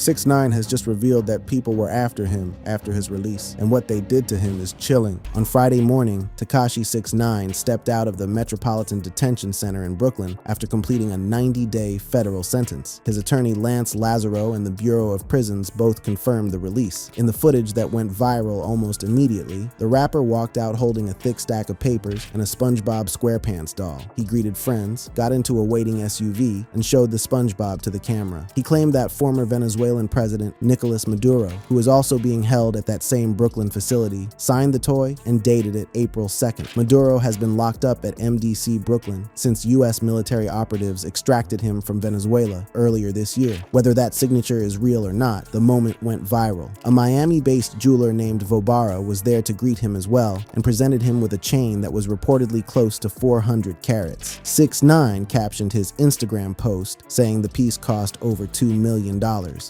6ix9ine has just revealed that people were after him after his release, and what they did to him is chilling. On Friday morning, Tekashi 6ix9ine stepped out of the Metropolitan Detention Center in Brooklyn after completing a 90-day federal sentence. His attorney Lance Lazaro and the Bureau of Prisons both confirmed the release. In the footage that went viral almost immediately, the rapper walked out holding a thick stack of papers and a SpongeBob SquarePants doll. He greeted friends, got into a waiting SUV, and showed the SpongeBob to the camera. He claimed that former Venezuelan president Nicolas Maduro, who is also being held at that same Brooklyn facility, signed the toy and dated it April 2nd. Maduro has been locked up at MDC Brooklyn since U.S. military operatives extracted him from Venezuela earlier this year. Whether that signature is real or not, the moment went viral. A Miami-based jeweler named Vobara was there to greet him as well and presented him with a chain that was reportedly close to 400 carats. 6ix9ine captioned his Instagram post saying the piece cost over $2 million.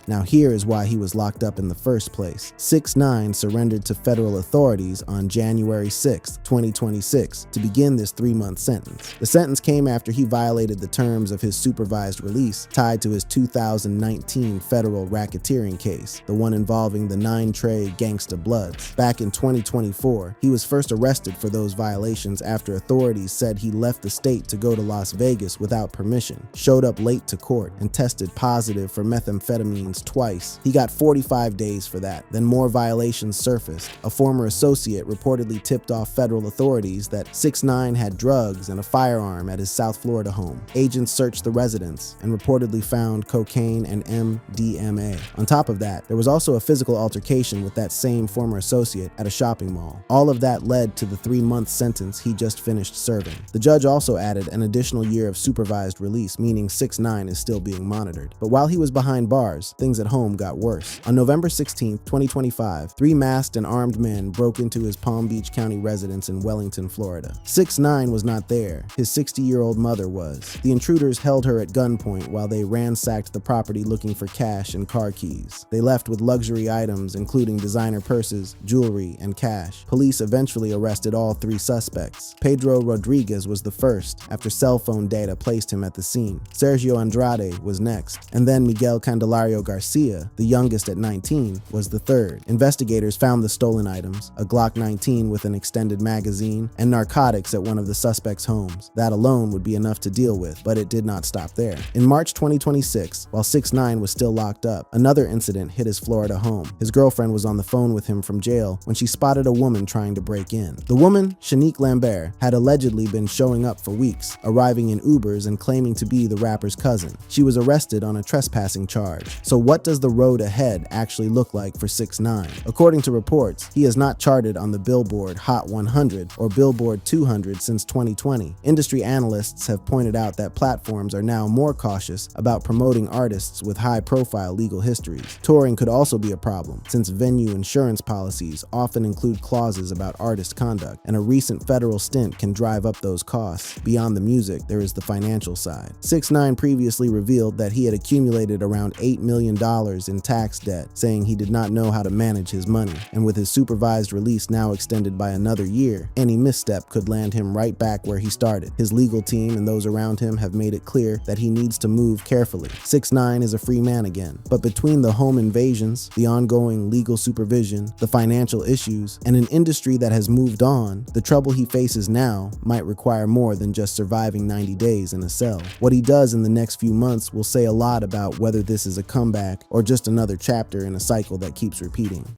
Now here is why he was locked up in the first place. 6ix9ine surrendered to federal authorities on January 6, 2026 to begin this 3-month sentence. The sentence came after he violated the terms of his supervised release tied to his 2019 federal racketeering case, the one involving the 9 Trey Gangsta Bloods. Back in 2024, he was first arrested for those violations after authorities said he left the state to go to Las Vegas without permission, showed up late to court, and tested positive for methamphetamines twice. He got 45 days for that. Then more violations surfaced. A former associate reportedly tipped off federal authorities that 6ix9ine had drugs and a firearm at his South Florida home. Agents searched the residence and reportedly found cocaine and MDMA. On top of that, there was also a physical altercation with that same former associate at a shopping mall. All of that led to the 3-month sentence he just finished serving. The judge also added an additional year of supervised release, meaning 6ix9ine is still being monitored. But while he was behind bars, things at home got worse. On November 16, 2025, 3 masked and armed men broke into his Palm Beach County residence in Wellington, Florida. 6ix9ine was not there. His 60-year-old mother was. The intruders held her at gunpoint while they ransacked the property looking for cash and car keys. They left with luxury items including designer purses, jewelry, and cash. Police eventually arrested all 3 suspects. Pedro Rodriguez was the first, after cell phone data placed him at the scene. Sergio Andrade was next, and then Miguel Candelario Garcia, the youngest at 19, was the third. Investigators found the stolen items, a Glock 19 with an extended magazine, and narcotics at one of the suspects' homes. That alone would be enough to deal with, but it did not stop there. In March 2026, while 6ix9ine was still locked up, another incident hit his Florida home. His girlfriend was on the phone with him from jail when she spotted a woman trying to break in. The woman, Shanique Lambert, had allegedly been showing up for weeks, arriving in Ubers and claiming to be the rapper's cousin. She was arrested on a trespassing charge. So what does the road ahead actually look like for 6ix9ine? According to reports, he has not charted on the Billboard Hot 100 or Billboard 200 since 2020. Industry analysts have pointed out that platforms are now more cautious about promoting artists with high-profile legal histories. Touring could also be a problem, since venue insurance policies often include clauses about artist conduct, and a recent federal stint can drive up those costs. Beyond the music, there is the financial side. 6ix9ine previously revealed that he had accumulated around $8 million in tax debt, saying he did not know how to manage his money. And with his supervised release now extended by another year, any misstep could land him right back where he started. His legal team and those around him have made it clear that he needs to move carefully. 6ix9ine is a free man again, but between the home invasions, the ongoing legal supervision, the financial issues, and an industry that has moved on, the trouble he faces now might require more than just surviving 90 days in a cell. What he does in the next few months will say a lot about whether this is a comeback or just another chapter in a cycle that keeps repeating.